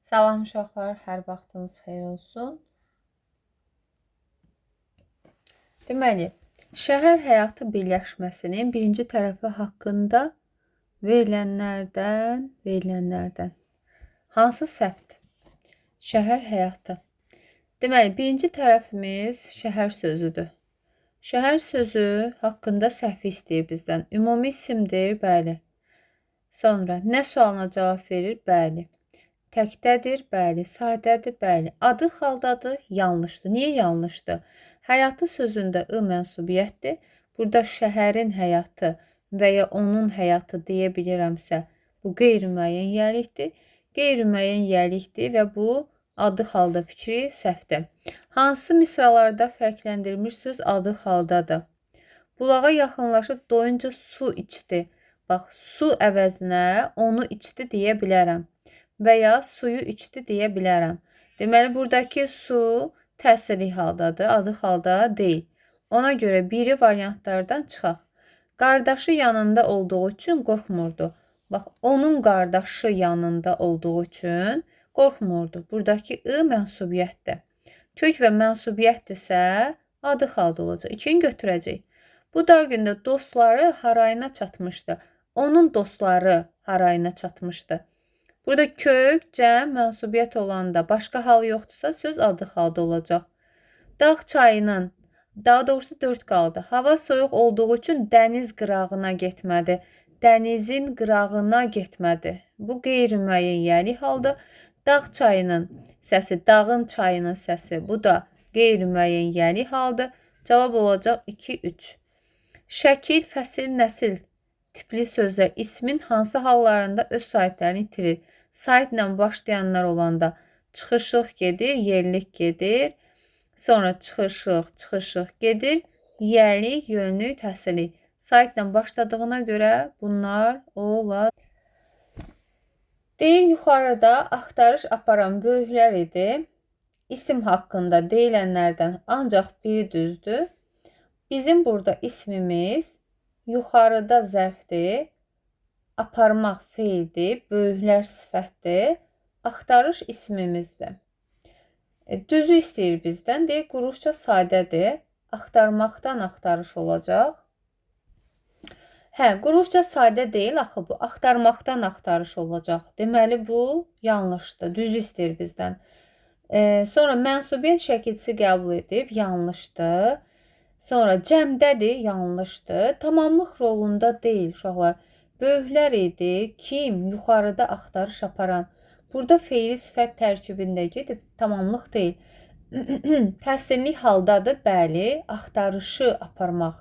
Salam uşaqlar, hər vaxtınız xeyir olsun. Deməli, şəhər həyatı birləşməsinin birinci tərəfi haqqında verilənlərdən hansı səhvdir? Şəhər həyatı. Deməli, birinci tərəfimiz şəhər sözüdür. Şəhər sözü haqqında səhvi istəyir bizdən. Ümumi isimdir, bəli. Sonra, nə sualına cavab verir? Bəli. Təkdədir, bəli. Sadədir, bəli. Adı xaldadır, yanlışdır. Niyə yanlışdır? Həyatı sözündə ı mənsubiyyətdir. Burada şəhərin həyatı və ya onun həyatı deyə bilirəmsə, bu qeyri-müəyyən yiyəlikdir. Qeyri-müəyyən yiyəlikdir və bu adı xalda fikri səhvdir. Hansı misralarda fərqləndirilmiş söz adı xaldadır? Bulağa yaxınlaşıb doyunca su içdi. Bax, su əvəzinə onu içdi deyə bilərəm. Və ya suyu içdi deyə bilərəm. Deməli, buradakı su təsirli haldadır, adı xalda deyil. Ona görə biri variantlardan çıxaq. Qardaşı yanında olduğu üçün qorxmurdu. Bax, onun qardaşı yanında olduğu üçün qorxmurdu. Buradakı ı mənsubiyyətdir. Kök və mənsubiyyətdirsə, adı xalda olacaq. İkini götürəcək. Bu dar gündə dostları harayına çatmışdı. Onun dostları harayına çatmışdı. Burada kök, cəm, mənsubiyyət olanda başqa hal yoxdursa söz adı xalda olacaq. Dağ çayının, daha doğrusu 4 qaldı. Hava soyuq olduğu üçün dəniz qırağına getmədi. Dənizin qırağına getmədi. Bu qeyri-müəyyən yiyəlik haldır. Dağ çayının səsi, dağın çayının səsi. Bu da qeyri-müəyyən yiyəlik haldır. Cavab olacaq 2-3. Şəkil, fəsil, nəsil tipli sözlər ismin hansı hallarında öz sahiblərini itirir? Sahiblə başlayanlar olanda çıxışıq gedir, yerlik gedir. Sonra çıxışıq gedir. Yiyəlik, yönlük, təsirli. Sahiblə başladığına görə bunlar olar. Deyir, yuxarıda axtarış aparan böyüklər idi. İsim haqqında deyilənlərdən ancaq biri düzdür. Bizim burada ismimiz yuxarıda zərfdir, aparmaq feildir, böyüklər sifətdir, axtarış ismimizdir. Düzü istəyir bizdən, deyir, quruşca sadədir, axtarmaqdan axtarış olacaq. Quruşca sadə deyil, axı bu, axtarmaqdan axtarış olacaq. Deməli, bu yanlışdır, düzü istəyir bizdən. Sonra mənsubiyyət şəkilçisi qəbul edib, yanlışdır. Sonra cəmdədir, yanlışdır. Tamamlıq rolunda deyil uşaqlar. Böyüklər idi, kim? Yuxarıda axtarış aparan. Burada feili sifət tərkibində gedib, tamamlıq deyil. Təsirli haldadır, bəli, axtarışı aparmaq.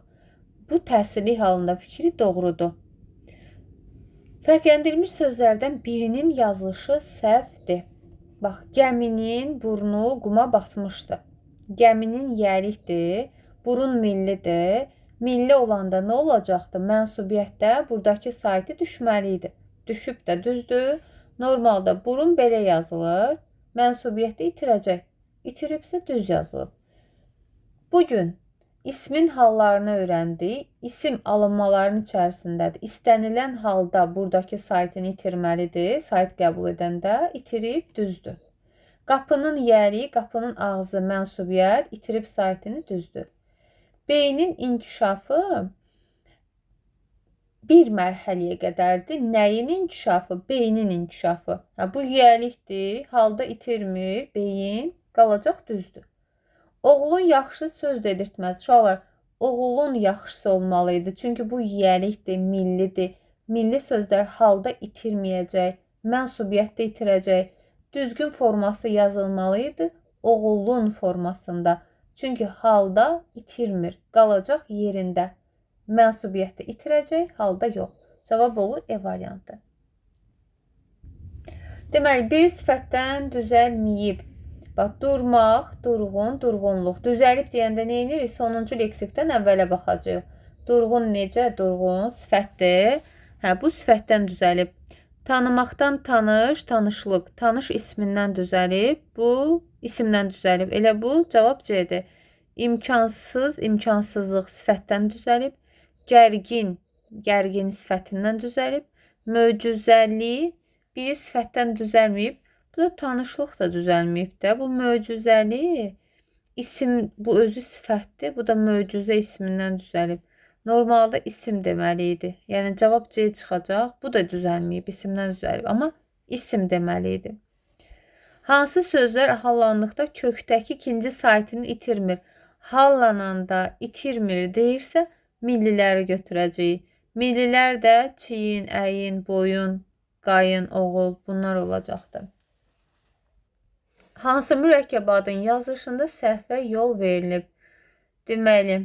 Bu təsirli halında fikri doğrudur. Fərqləndirilmiş sözlərdən birinin yazılışı səhvdir. Bax, gəminin burnu quma batmışdı. Gəminin yiyəlikdir. Burun millidir. Milli olanda nə olacaqdı? Mənsubiyyətdə buradakı saiti düşməli idi. Düşüb də düzdür. Normalda burun belə yazılır. Mənsubiyyəti itirəcək. İtiribsə düz yazılıb. Bugün ismin hallarını öyrəndik. İsim alınmaların içərisindədir. İstənilən halda buradakı saitini itirməlidir. Sait qəbul edəndə itirib düzdür. Qapının yiyəliyi, qapının ağzı mənsubiyyət, itirib saitini düzdür. Beynin inkişafı bir mərhələyə qədərdir. Nəyin inkişafı? Beynin inkişafı. Bu yiyəlikdir. Halda itirmir. Beyin qalacaq düzdür. Oğlun yaxşı söz dedirtməz. Uşaqlar, oğlun yaxşısı olmalıydı. Çünki bu yiyəlikdir, millidir. Milli sözlər halda itirməyəcək. Mənsubiyyətdə itirəcək. Düzgün forması yazılmalıydı. Oğlun formasında. Çünki halda itirmir, qalacaq yerində. Mənsubiyyətdə itirəcək, halda yox. Cavab olur E variantı. Deməli, bir sifətdən düzəlməyib. Bax, durmaq, durğun, durğunluq. Düzəlib deyəndə nə edirik? Sonuncu leksikdən əvvələ baxacaq. Durğun necə? Durğun sifətdir. Bu sifətdən düzəlib. Tanımaqdan tanış, tanışlıq. Tanış ismindən düzəlib. Bu isimdən düzəlib. Elə bu cavab C-dir. İmkansız, imkansızlıq sifətdən düzəlib. Gərgin, gərgin sifətindən düzəlib. Möcüzəli biri sifətdən düzəlməyib. Bu da tanışlıq da düzəlməyib də. Bu möcüzəli isim, bu özü sifətdir. Bu da möcüzə ismindən düzəlib. Normalda isim deməli idi. Yəni cavab C çıxacaq. Bu da düzəlməyib, isimdən düzəlib. Amma isim deməli idi. Hansı sözlər hallandıqda kökdəki ikinci saytını itirmir? Hallananda itirmir deyirsə, milliləri götürəcəyik. Millilər də çiyin, əyin, boyun, qayın, oğul bunlar olacaqdır. Hansı mürəkkəb adın yazılışında səhvə yol verilib? Deməli,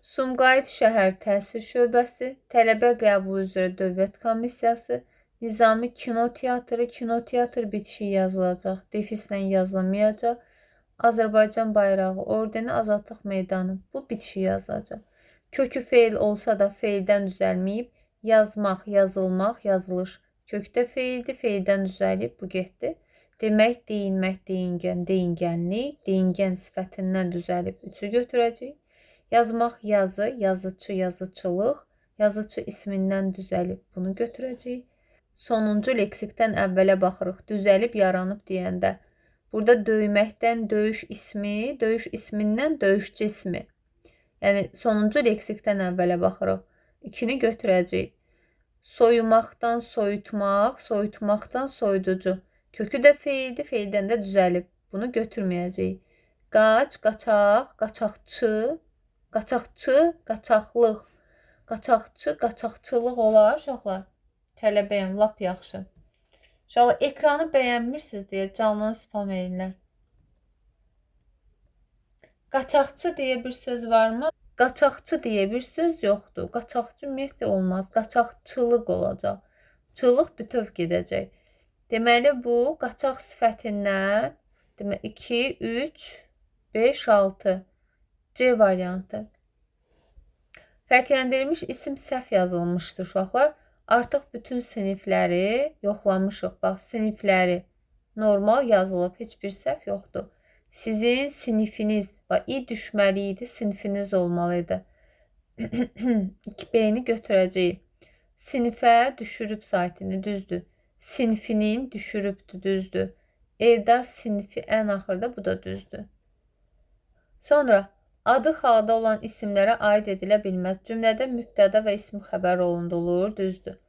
Sumqayıt şəhər təhsil şöbəsi, tələbə qəbulu üzrə dövlət komissiyası, Nizami kinoteatr bitişi yazılacaq, defislə yazılmayacaq. Azərbaycan bayrağı, ordeni, Azadlıq meydanı, bu bitişi yazılacaq. Kökü feil olsa da feildən düzəlməyib, yazmaq, yazılmaq, yazılış. Kökdə feildir, feildən düzəlib, bu getdi. Demək, deyinmək, deyingən, deyingənlik, deyingən sifətindən düzəlib, üçü götürəcək. Yazmaq, yazı, yazıçı, yazıçılıq, yazıçı ismindən düzəlib, bunu götürəcək. Sonuncu leksikdən əvvələ baxırıq. Düzəlib, yaranıb deyəndə. Burada döyməkdən döyüş ismi, döyüş ismindən döyüşçü ismi. Yəni sonuncu leksikdən əvvələ baxırıq. 2-ni götürəcəyik. Soyumaqdan soyutmaq, soyutmaqdan soyuducu. Kökü də feildir, feildən də düzəlib. Bunu götürməyəcəyik. Qaç, qaçaq, qaçaqçı, qaçaqçı, qaçaqlıq. Qaçaqçı, qaçaqçılıq olar uşaqlar. Tələbəyəm, lap yaxşı. İnşallah ekranı bəyənmirsiniz deyə canlı spam edirlər. Qaçaqçı deyə bir söz varmı? Qaçaqçı deyə bir söz yoxdur. Qaçaqçı ümumiyyətlə olmaz. Qaçaqçılıq olacaq. Çılıq bütöv gedəcək. Deməli bu qaçaq sifətindən 2, 3, 5, 6 C variantı. Fərqləndirilmiş isim səhv yazılmışdır uşaqlar. Artıq bütün sinifləri yoxlamışıq. Bax, sinifləri normal yazılıb, heç bir səhv yoxdur. Sizin sinifiniz, bax, i düşməli idi, sinifiniz olmalıydı. 2B-ni götürəcəyik. Sinifə düşürüb saytını, düzdür. Sinfinin düşürübdür, düzdür. Eldar sinifi ən axırda, bu da düzdür. Sonra, adı xalda olan isimlərə aid edilə bilməz. Cümlədə mübtəda və ismi xəbər rolunda olur, düzdür.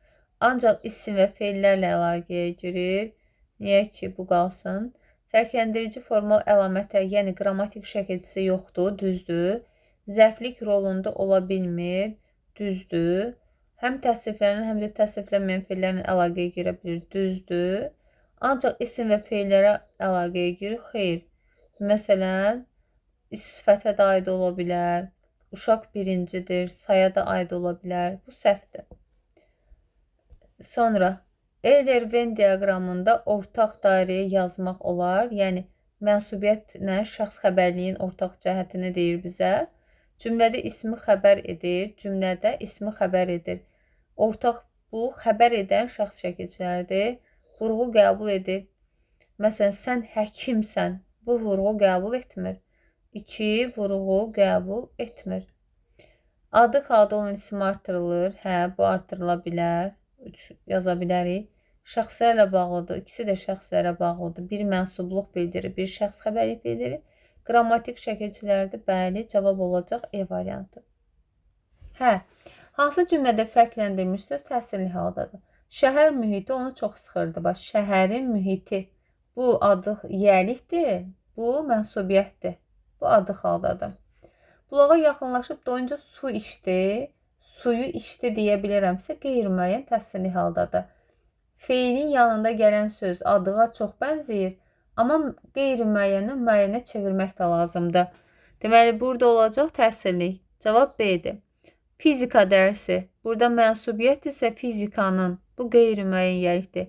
Ancaq isim və feillərlə əlaqəyə girir. Niyə ki, bu qalsın? Fərqləndirici formal əlamətə, yəni qrammatik şəkilçisi yoxdur, düzdür. Zərflik rolunda ola bilmir, düzdür. Həm təsriflənən, həm də təsriflənməyən feillərlə əlaqəyə girə bilir, düzdür. Ancaq isim və feillərə əlaqəyə girir, xeyr. Məsələn, sifətə də aid ola bilər, uşaq birincidir, saya da aid ola bilər. Bu səhvdir. Sonra, Euler-Venn diaqramında ortaq dairəyə yazmaq olar. Yəni, mənsubiyyətlə şəxs xəbərliyin ortaq cəhətini deyir bizə. Cümlədə ismi xəbər edir, cümlədə ismi xəbər edir. Ortaq bu, xəbər edən şəxs şəkilçiləridir. Vurğu qəbul edir. Məsələn, sən həkimsən, bu vurğu qəbul etmir. 2. Vurğu qəbul etmir. Adı xalda olan isim artırılır. Hə, bu artırıla bilər. 3 yaza bilərik. Şəxslərlə bağlıdır. İkisi də şəxslərə bağlıdır. Bir mənsubluq bildirir, bir şəxs xəbərlik bildirir. Qrammatik şəkilçilərdir. Bəli, cavab olacaq E variantı. Hə, hansı cümlədə fərqləndirilmiş söz təsirli haldadır? Şəhər mühiti onu çox sıxırdı. Bax, şəhərin mühiti. Bu adı yiyəlikdir, bu mənsubiyyətdir. Bu adı xaldadır. Bulağa yaxınlaşıb doyunca su içdi, suyu içdi deyə bilirəmsə qeyri-müəyyən təsirli haldadır. Feilin yanında gələn söz adığa çox bənzəyir, amma qeyri-müəyyəni müəyyənə çevirmək də lazımdır. Deməli, burada olacaq təsirli. Cavab B-dir. Fizika dərsi. Burada mənsubiyyət isə fizikanın. Bu qeyri-müəyyən yiyəlikdir.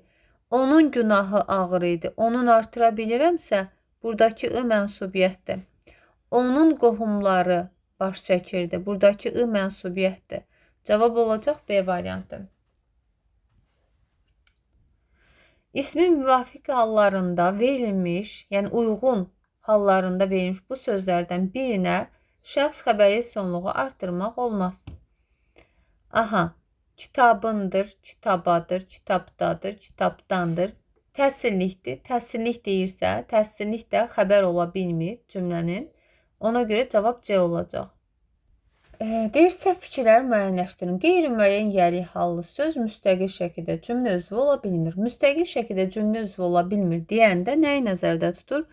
Onun günahı ağır idi. Onun artıra bilirəmsə, buradakı I mənsubiyyətdir. Onun qohumları baş çəkirdi. Buradakı I mənsubiyyətdir. Cavab olacaq B variantı. İsmin müvafiq hallarında verilmiş, yəni uyğun hallarında verilmiş bu sözlərdən birinə şəxs xəbəri sonluğu artırmaq olmaz. Aha, kitabındır, kitabadır, kitabdadır, kitabdandır. Təsirlikdir. Təsirlik deyirsə, təsirlik də xəbər ola bilmir cümlənin. Ona görə cavab C olacaq. Deyir, səhv fikirləri müəyyənləşdirin. Qeyri-müəyyən yəlik hallı söz müstəqil şəkildə cümlə üzvü ola bilmir. Müstəqil şəkildə cümlə üzvü ola bilmir deyəndə nəyi nəzərdə tutur?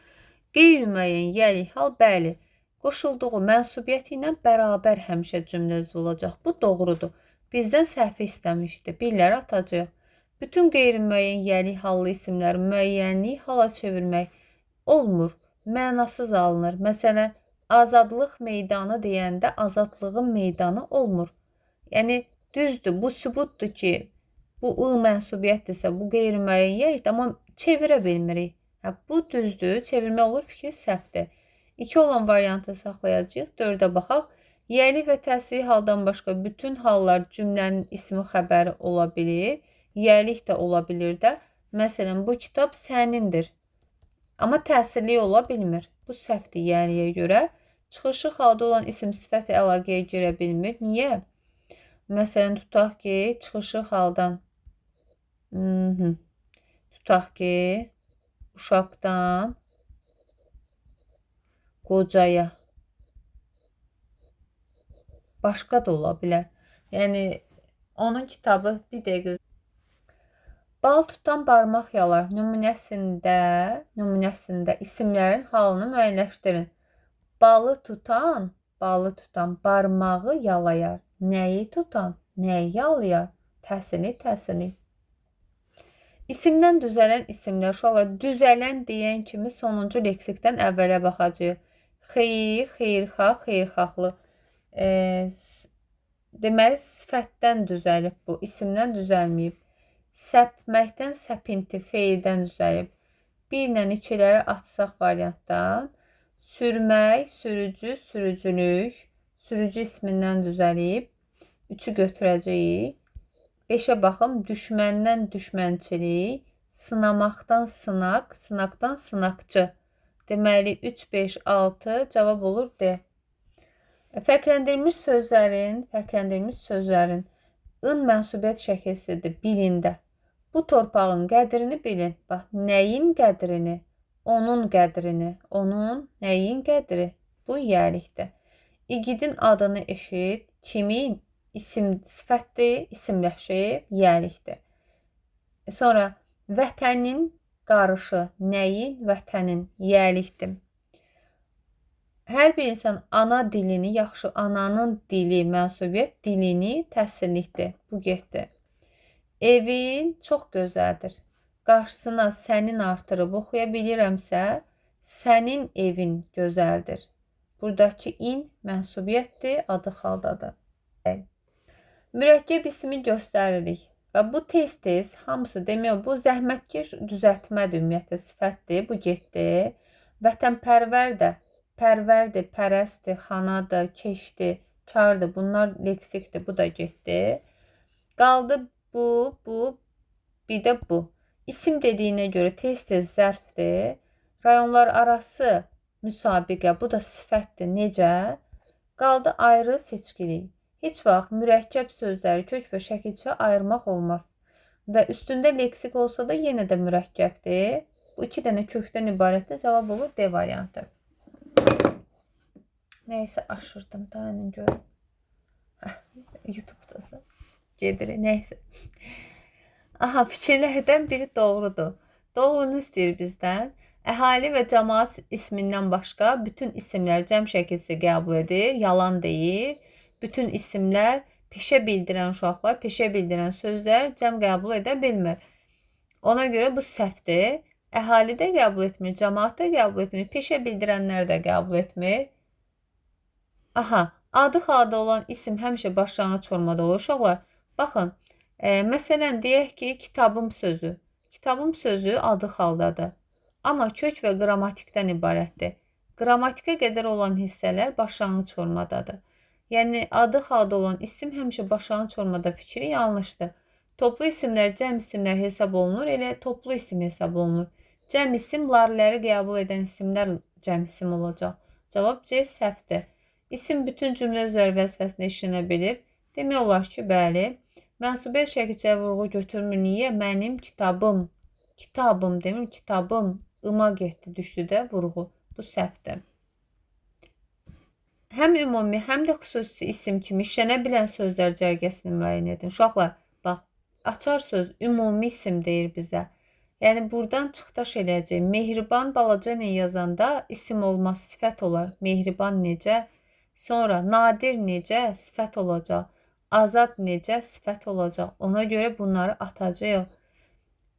Qeyri-müəyyən yəlik hal, bəli, qoşulduğu mənsubiyyəti ilə bərabər həmişə cümlə üzvü olacaq. Bu doğrudur. Bizdən səhvi istəmişdi. Birləri atacaq. Bütün qeyri-müəyyən yəlik hallı isimləri müəyyənlik hala çevirmək olmur. Mənasız alınır. Məsələn, azadlıq meydanı deyəndə azadlığın meydanı olmur. Yəni, düzdür, bu sübutdur ki, bu ı mənsubiyyətdirsə, bu qeyri-müəyyən yəlikdir, amma çevirə bilmirik. Bu düzdür, çevirmə olur, fikri səhvdir. 2 olan variantı saxlayacağıq, 4-ə baxaq. Yəlik və təsirli haldan başqa bütün hallar cümlənin ismi xəbəri ola bilir. Yəlik də ola bilir də. Məsələn, bu kitab sənindir. Amma təsirli ola bilmir. Bu səhvdir yəliyə görə. Çıxışı halda olan isim sifət əlaqəyə görə bilmir. Niyə? Məsələn, tutaq ki, çıxışı haldan tutaq ki, uşaqdan qocaya. Başqa da ola bilər. Yəni, onun kitabı bir dəqiqə. Bal tutan barmaq yalar. Nümunəsində isimlərin halını müəyyənləşdirin. Balı tutan barmağı yalayar. Nəyi tutan, nəyi yalayar? Təsirli. İsimdən düzələn isimlər. Uşaqlar, düzələn deyən kimi sonuncu leksikdən əvvələ baxacağıq. Xeyir, xeyirxah, xeyirxahlı. Deməli, sifətdən düzəlib bu, isimdən düzəlməyib. Səpməkdən səpinti, feildən düzəlib. 1 ilə 2-ləri atsaq variantdan. Sürmək, sürücü, sürücülük. Sürücü ismindən düzəlib. 3-ü götürəcəyik. 5-ə baxım, düşməndən düşmənçilik. Sınamaqdan sınaq, sınaqdan sınaqçı. Deməli, 3, 5, 6 cavab olur D. Fərqləndirilmiş sözlərin ın mənsubiyyət şəkilsidir bilində. Bu torpağın qədrini bilin. Bax, nəyin qədrini? Onun qədrini. Onun nəyin qədri? Bu yəlikdir. İgidin adını eşit. Kimin? İsim sifətdir, isimləşib, yəlikdir. Sonra vətənin qarışı. Nəyin? Vətənin. Yəlikdir. Hər bir insan ana dilini yaxşı, ananın dili, mənsubiyyət dilini təsirlikdir. Bu getdi. Evin çox gözəldir. Qarşısına sənin artırıb oxuya bilirəmsə, sənin evin gözəldir. Buradakı in mənsubiyyətdir, adı xaldadır. Mürəkkəb ismi göstəririk. Və bu tez-tez hamısı demək, bu zəhmətkeş düzəltmədir, ümumiyyətlə sifətdir, bu getdi. Vətənpərvər də. Pərvərdir, pərəstdir, xanadır, keşdir, kardır. Bunlar leksikdir. Bu da getdi. Qaldı bu, bir də bu. İsim dediyinə görə tez-tez zərfdir. Rayonlar arası müsabiqə. Bu da sifətdir. Necə? Qaldı ayrı seçkilik. Heç vaxt mürəkkəb sözləri kök və şəkilçə ayırmaq olmaz. Və üstündə leksik olsa da yenə də mürəkkəbdir. Bu 2 dənə kökdən ibarətdir. Cavab olur D variantı. Neyse aşırdım da hemen görün. YouTube'dası. Gedir. Neyse. Aha, fikirlərdən biri doğrudur. Doğrunu istəyir bizdən. Əhali və cəmaat ismindən başqa bütün isimlər cəm şəkilsi qəbul edir. Yalan deyir. Bütün isimlər peşə bildirən uşaqlar, peşə bildirən sözlər cəm qəbul edə bilmir. Ona görə bu səhvdir. Əhali də qəbul etmir, cəmaat da qəbul etmir, peşə bildirənlər də qəbul etmir. Aha, adı xalda olan isim həmişə başlanğıc formada olur uşaqlar. Baxın, məsələn, deyək ki, kitabım sözü. Kitabım sözü adı xaldadır. Amma kök və qrammatikdən ibarətdir. Qrammatikə qədər olan hissələr başlanğıc formadadır. Yəni, adı xalda olan isim həmişə başlanğıc formada fikri yanlışdır. Toplu isimlər cəm isimlər hesab olunur, elə toplu isim hesab olunur. Cəm isim, larləri qəbul edən isimlər cəm isim olacaq. Cavab C səhvdir. İsim bütün cümlə üzəri vəzifəsində işlənə bilir. Demək olar ki, bəli. Mənsubiyyət şəkilçə vurğu götürmür. Niyə? Mənim kitabım. Kitabım demir, kitabım. İma getdi, düşdü də vurğu. Bu səhvdir. Həm ümumi, həm də xüsusi isim kimi işlənə bilən sözlər cərgəsini müəyyən edin. Uşaqlar, bax, açar söz ümumi isim deyir bizə. Yəni buradan çıxdaş eləyəcək. Mehriban balaca ilə yazanda isim olmaz, sifət olar. Mehriban necə? Sonra nadir necə? Sifət olacaq. Azad necə? Sifət olacaq. Ona görə bunları atacağıq.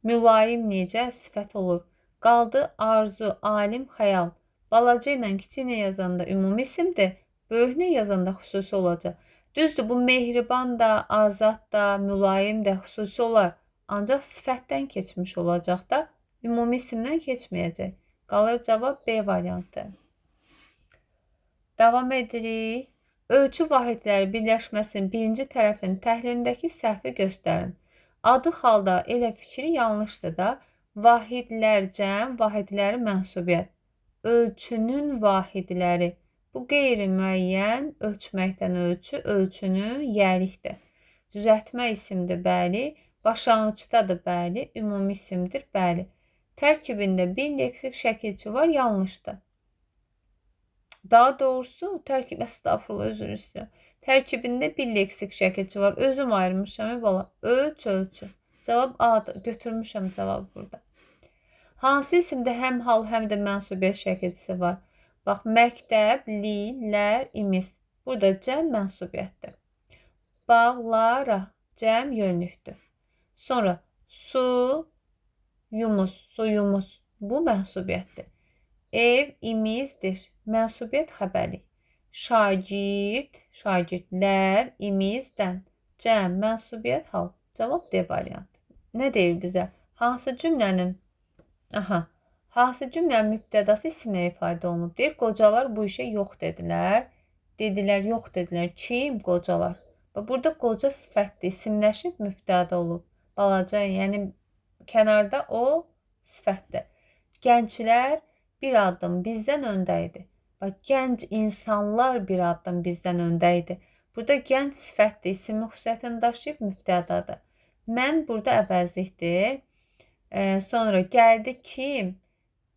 Mülayim necə? Sifət olur. Qaldı arzu, alim, xəyal. Balaca ilə kiçik ilə yazanda ümumi isimdir. Böyük ilə yazanda xüsusi olacaq. Düzdür, bu mehriban da, azad da, mülayim də xüsusi olar. Ancaq sifətdən keçmiş olacaq da, ümumi isimdən keçməyəcək. Qalır cavab B variantı. Davam edirik. Ölçü vahidləri birləşməsinin birinci tərəfinin təhlilindəki səhvi göstərin. Adı halda elə fikri yanlışdır da. Vahidlər cəm, vahidləri mənsubiyyət. Ölçünün vahidləri. Bu qeyri-müəyyən, ölçməkdən ölçü, ölçünün yərikdir. Düzəltmə isimdir, bəli. Başlanğıcdadır, bəli. Ümumi isimdir, bəli. Tərkibində bir leksik şəkilçi var, yanlışdır. Daha doğrusu tərkib, estağfurullah, özür istəyirəm. Tərkibində bir leksik şəkilçi var. Özüm ayırmışam, bala. Ölç, ölçü. Cavab A-dır. Götürmüşəm cavabı burada. Hansı isimdə həm hal, həm də mənsubiyyət şəkilçisi var? Bax, məktəb, li, lər, imiz. Burada cəm mənsubiyyətdir. Bağlara, cəm yönlükdür. Sonra su, yumuz, suyumuz. Bu mənsubiyyətdir. Ev, imizdir. Mənsubiyyət xəbəri. Şagird, şagirdlər, imizdən. Cəm, mənsubiyyət hal. Cavab D variantı. Nə deyir bizə? Hansı cümlənin hansı cümlənin mübtədası isimlə ifadə olunub? Deyir, qocalar bu işə yox dedilər. Dedilər, yox dedilər. Kim? Qocalar. Burada qoca sifətdir, isimləşib mübtəda olub. Balaca, yəni kənarda o sifətdir. Gənclər bir addım bizdən öndə idi. Bax, gənc insanlar bir addım bizdən öndə idi. Burada gənc sifətdir, isim xüsusiyyətini daşıyıb mübtədadır. Mən burada əvəzlikdir. Sonra gəldi kim?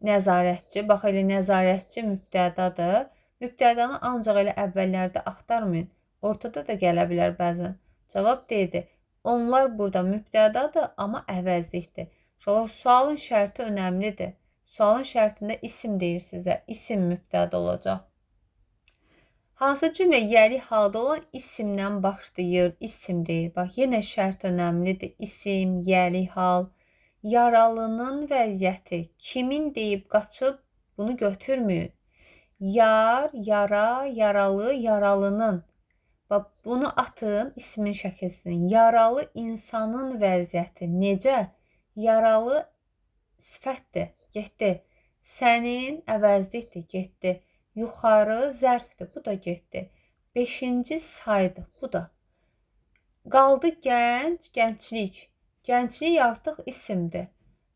Nəzarətçi. Bax, elə nəzarətçi mübtədadır. Mübtədanı ancaq elə əvvəllərdə axtarmayın. Ortada da gələ bilər bəzən. Cavab D-dir. Onlar burada mübtədadır, amma əvəzlikdir. Sualın şərti önəmlidir. Sualın şərtində isim deyir sizə. İsim mübtəda olacaq. Hansı cümlə yəri halda olan isimdən başlayır? İsim deyir. Bax, yenə şərt önəmlidir. İsim, yəri hal. Yaralının vəziyyəti. Kimin deyib qaçıb bunu götürməyin. Yar, yara, yaralı, yaralının. Bax, bunu atın ismin şəkilsini. Yaralı insanın vəziyyəti. Necə? Yaralı sifətdir, getdi. Sənin əvəzlikdir, getdi. Yuxarı zərfdir, bu da getdi. 5-ci saydır, bu da. Qaldı gənc, gənclik. Gənclik artıq isimdir.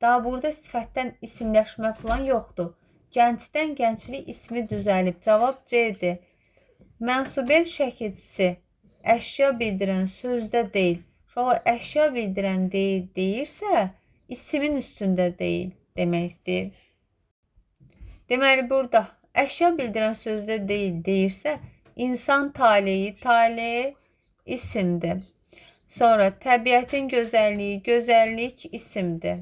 Daha burada sifətdən isimləşmə falan yoxdur. Gəncdən gənclik ismi düzəlib. Cavab C-dir. Mənsubiyyət şəkilçisi əşya bildirən sözdə deyil. Şoğla əşya bildirən deyil deyirsə, İsmin üstündə deyil demək istəyir. Deməli, burada əşya bildirən sözdə deyil deyirsə, insan taleyi, tale isimdir. Sonra təbiətin gözəlliyi, gözəllik isimdir.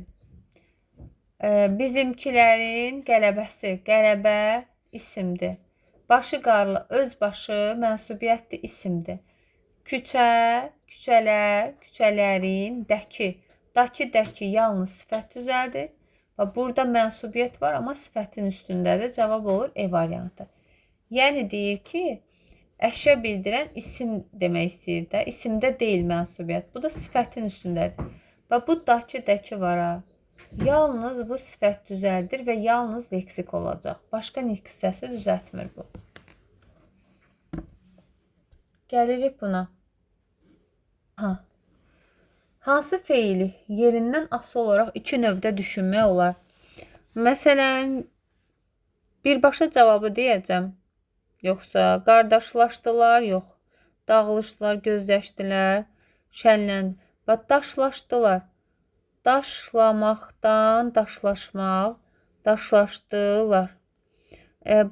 Bizimkilərin qələbəsi, qələbə isimdir. Başı qarlı, öz başı mənsubiyyətdir, isimdir. Küçə, küçələr, küçələrin, dəki. Dəki yalnız sifət düzəldir. Burada mənsubiyyət var, amma sifətin üstündədir. Cavab olur E variantı. Yəni deyir ki, əşya bildirən isim demək istəyir də. İsimdə deyil mənsubiyyət. Bu da sifətin üstündədir. Bu dəki var ha. Yalnız bu sifət düzəldir və yalnız leksik olacaq. Başqa nitq hissəsi düzəltmir bu. Gəlirik buna. Hansı feili yerindən asılı olaraq iki növdə düşünmək olar? Məsələn, birbaşa cavabı deyəcəm. Yoxsa qardaşlaşdılar, yox. Dağılışdılar, gözləşdilər, şənləndi. Və daşlaşdılar. Daşlamaqdan daşlaşmaq, daşlaşdılar.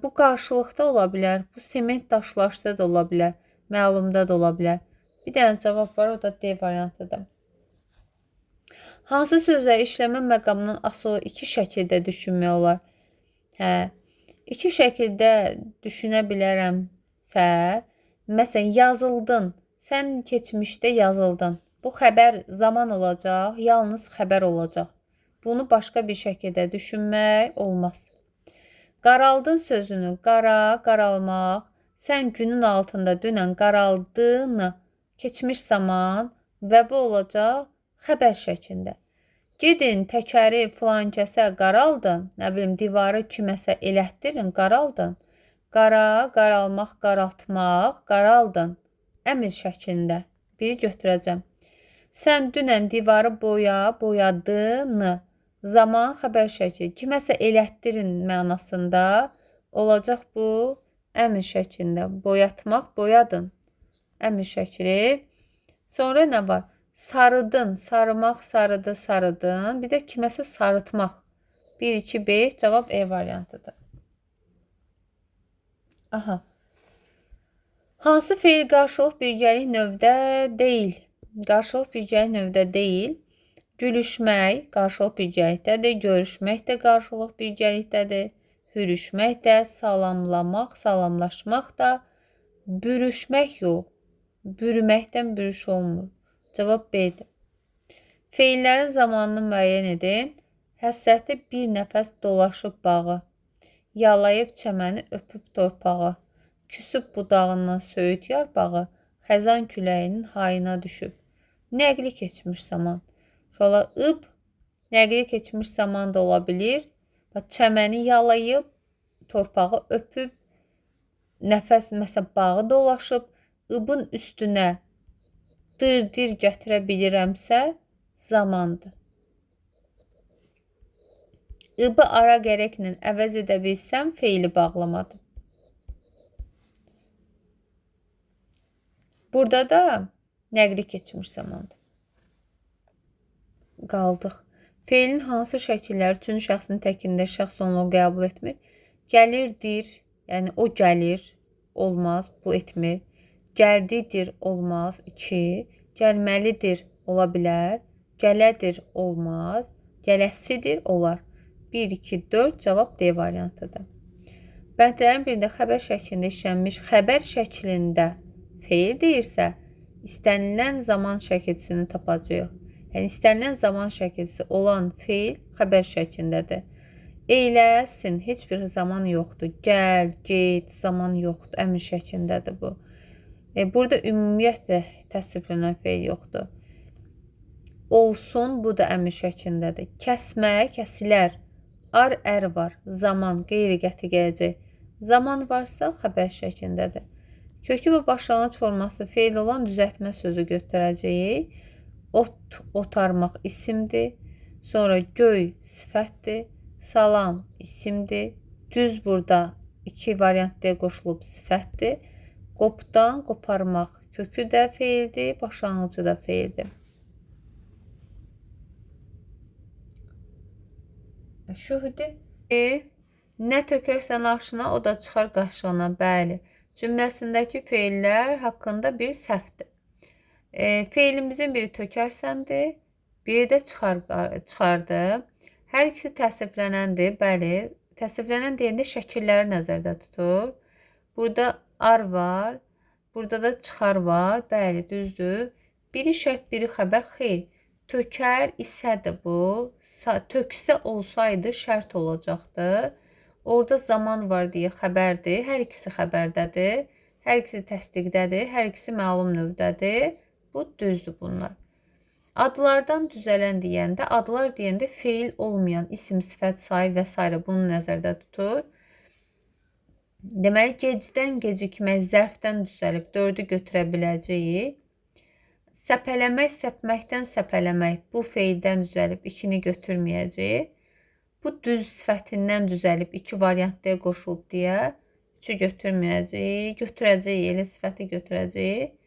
Bu qarşılıqda ola bilər. Bu sement daşlaşdı da ola bilər. Məlumda da ola bilər. Bir dənə cavab var, o da D variantıdır. Hansı sözləri işləmə məqamından asılı iki şəkildə düşünmək olar? İki şəkildə düşünə bilərəmsə, məsələn, yazıldın. Sən keçmişdə yazıldın. Bu xəbər zaman olacaq, yalnız xəbər olacaq. Bunu başqa bir şəkildə düşünmək olmaz. Qaraldın sözünü, qara, qaralmaq. Sən günün altında dünən qaraldığını keçmiş zaman və bu olacaq xəbər şəklində. Gedin təkəri filan kəsə qaraldın, nə bilim divarı kiməsə elətdirin, qaraldın. Qara, qaralmaq, qaraltmaq, qaraldın. Əmr şəklində. Biri götürəcəm. Sən dünən divarı boyadığını zaman xəbər şəkli. Kiməsə elətdirin mənasında olacaq bu əmr şəklində. Boyatmaq, boyadın. Əmr şəkli. Sonra nə var? Sarıdın, sarımaq, sarıdı, sarıdın. Bir də kiməsə sarıtmaq. 1, 2, 5 cavab E variantıdır. Aha. Hansı feil qarşılıq birgəlik növdə deyil? Qarşılıq birgəlik növdə deyil. Gülüşmək qarşılıq birgəlikdədir. Görüşmək də qarşılıq birgəlikdədir. Hürüşmək də, salamlamaq, salamlaşmaq da, bürüşmək yox. Bürüməkdən bürüş olmur. Cavab B-dir. Feillərin zamanını müəyyən edin. Həsrəti bir nəfəs dolaşıb bağı. Yalayıb çəməni, öpüb torpağı. Küsüb budağından söyüd yarpağı. Xəzan küləyinin hayına düşüb. Nəqli keçmiş zaman. Şola ıb, nəqli keçmiş zaman da ola bilir. Çəməni yalayıb, torpağı öpüb, nəfəs məsələn bağı dolaşıb, ıbın üstünə dırdır gətirə bilirəmsə zamandır. Ibı ara gərəklə əvəz edə bilsəm feili bağlamadır. Burada da nəqli keçmiş zamandır. Qaldıq. Feilin hansı şəkilləri üçüncü şəxsin təkində şəxs onluğu qəbul etmir? Gəlirdir, yəni o gəlir, olmaz, bu etmir. Gəldidir, olmaz, 2. Gəlməlidir, ola bilər. Gələdir, olmaz. Gələsidir, olar. 1, 2, 4 cavab D variantıdır. Bəndlərin birində xəbər şəklində işlənmiş xəbər şəklində feil deyirsə, istənilən zaman şəkilçisini tapacağıq. Yəni, istənilən zaman şəkilçisi olan feil xəbər şəklindədir. Eyləsin, heç bir zaman yoxdur. Gəl, get, zaman yoxdur. Əmr şəklindədir bu. Burada ümumiyyətlə təsriflənən feil yoxdur. Olsun, bu da əmr şəklindədir. Kəsmə, kəsilər. Ar, ər var. Zaman, qeyri-qəti gələcək. Zaman varsa xəbər şəklindədir. Kökü və başlanğıc forması feil olan düzəltmə sözü götürəcəyik. Ot, otarmaq isimdir. Sonra göy sifətdir. Salam isimdir. Düz burada 2 variantda qoşulub sifətdir. Qopdan qoparmaq kökü də feildir, başlanğıcı da feildir. Şuhudi nə tökərsən aşına, o da çıxar qaşığına. Bəli. Cümləsindəki feillər haqqında bir səhvdir. Feilimizin biri tökərsəndir, biri də çıxardı. Hər ikisi təsriflənəndir. Bəli, təsriflənən deyəndə şəkilləri nəzərdə tutur. Burada ar var, burada da çıxar var. Bəli, düzdür. Biri şərt, biri xəbər. Xeyr, tökər isədir bu. Töksə olsaydı şərt olacaqdı. Orada zaman var deyə xəbərdir. Hər ikisi xəbərdədir. Hər ikisi təsdiqdədir. Hər ikisi məlum növdədir. Bu düzdür bunlar. Adlardan düzələn deyəndə, adlar deyəndə feil olmayan isim, sifət, sayı və s. bunu nəzərdə tutur. Deməli, gecdən gecikmək, zərfdən düzəlib 4-ü götürə biləcəyik. Səpələmək, səpməkdən səpələmək, bu feildən düzəlib 2-ni götürməyəcəyik. Bu düz sifətindən düzəlib 2 variantda qoşulub deyə 3-ü götürməyəcəyik. Götürəcəyik, elə sifəti götürəcəyik.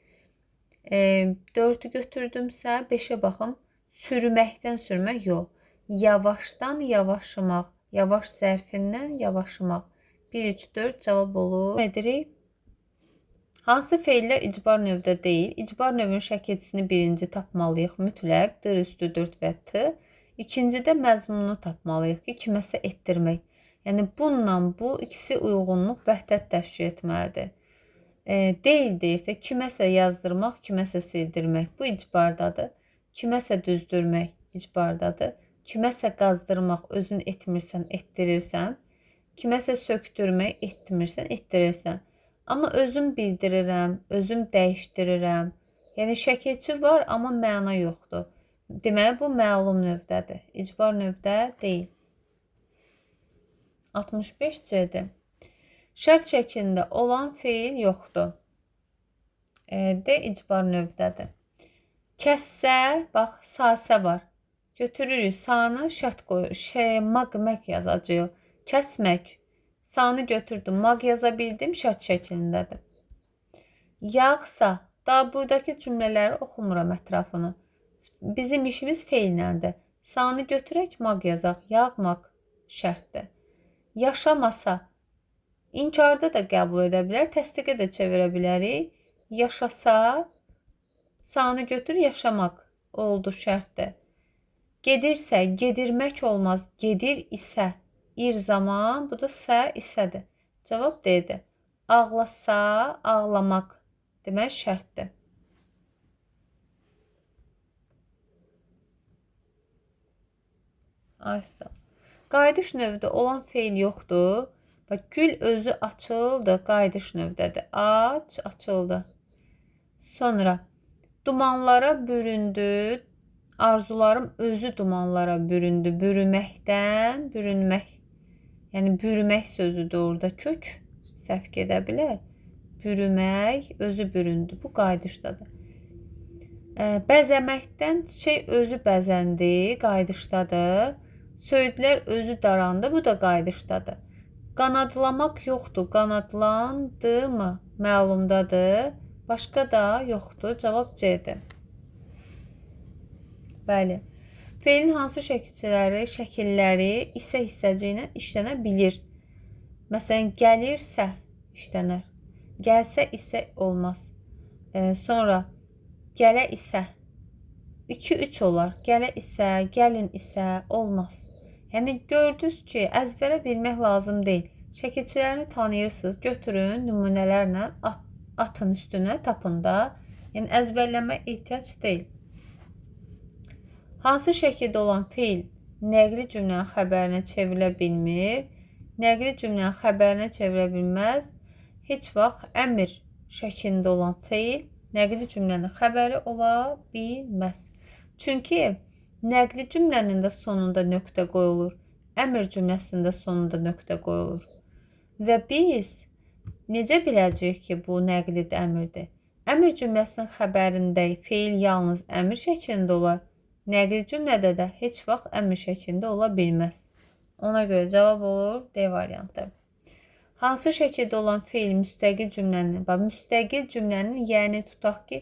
4'ü götürdümsə 5'e baxım. Sürməkdən sürmək yox. Yavaşdan yavaşımaq. Yavaş zərfindən yavaşımaq. 1, 3, 4 cavab olur. Edirik. Hansı feillər icbar növdə deyil? İcbar növünün şəkilçisini birinci tapmalıyıq. Mütləq, dır üstü 4 və t. İkincidə məzmununu tapmalıyıq ki, kiməsə etdirmək. Yəni, bununla bu ikisi uyğunluq vəhdət təşkil etməlidir. Deyil deyirsə, kiməsə yazdırmaq, kiməsə sildirmək. Bu icbardadır. Kiməsə düzdürmək icbardadır. Kiməsə qazdırmaq, özün etmirsən, etdirirsən. Kiməsə söktürmək, etmirsən, etdirirsən. Amma özüm bildirirəm, özüm dəyişdirirəm. Yəni, şəkilçi var, amma məna yoxdur. Deməli, bu məlum növdədir. İcbar növdə deyil. 65C-dir. Şərt şəklində olan feil yoxdur. D icbar növdədir. Kəssə, bax, sasə var. Götürürük sanı, şərt qoyuruq. Maq yazacağıq. Kəsmək. Sanı götürdüm, maq yaza bildim, şərt şəklindədir. Yağsa, daha buradakı cümlələri oxumuram ətrafını. Bizim işimiz feillədir. Sanı götürək, maq yazaq. Yağmaq şərtdir. Yaşamasa, inkarda da qəbul edə bilər, təsdiqə də çevirə bilərik. Yaşasa, sanı götür, yaşamaq oldu şərtdir. Gedirsə, gedirmək olmaz. Gedir isə, ir zaman, bu da sə isədir. Cavab D-dir. Ağlasa, ağlamaq demək şərtdir. Aysa. Qayıdış növdə olan feil yoxdur. Bax, gül özü açıldı, qayıdış növdədir. Aç, açıldı. Sonra, dumanlara büründü, arzularım özü dumanlara büründü. Bürüməkdən, bürünmək. Yəni, bürümək sözüdür orada kök. Səhv gedə bilər. Bürümək, özü büründü. Bu qayıdışdadır. Bəzəməkdən çiçək özü bəzəndi, qayıdışdadır. Söydülər özü darandı, bu da qayıdışdadır. Qanadlamaq yoxdur, qanadlandı mı? Məlumdadır. Başqa da yoxdur. Cavab C-dir. Bəli. Feilin hansı şəkilləri hissə-hissəcə ilə işlənə bilir? Məsələn, gəlirsə işlənər. Gəlsə isə olmaz. Sonra, gələ isə 2-3 olar. Gələ isə, gəlin isə olmaz. Yəni, gördünüz ki, əzbərə bilmək lazım deyil. Şəkilçilərini tanıyırsınız. Götürün, nümunələrlə atın üstünə, tapın da. Yəni, əzbərləmə ehtiyac deyil. Hansı şəkildə olan feil nəqli cümlənin xəbərinə çevrilə bilmir? Nəqli cümlənin xəbərinə çevirə bilməz. Heç vaxt əmr şəklində olan feil nəqli cümlənin xəbəri ola bilməz. Çünki nəqli cümlənin də sonunda nöqtə qoyulur. Əmr cümləsinin də sonunda nöqtə qoyulur. Və biz necə biləcəyik ki, bu nəqlidir, əmrdir? Əmr cümləsinin xəbərində feil yalnız əmr şəklində olar. Nəqli cümlədə də heç vaxt əmr şəklində ola bilməz. Ona görə cavab olur D variantı. Hansı şəkildə olan feil müstəqil cümlənin, müstəqil cümlənin yəni tutaq ki,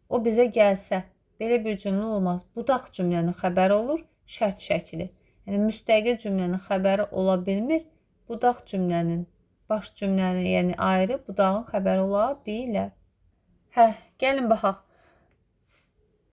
o bizə gəlsə, belə bir cümlə olmaz. Budaq cümlənin xəbəri olur, şərt şəkli. Yəni, müstəqil cümlənin xəbəri ola bilmir, budaq cümlənin, baş cümlənin, yəni ayrı budağın xəbəri ola bilər. Gəlin baxaq.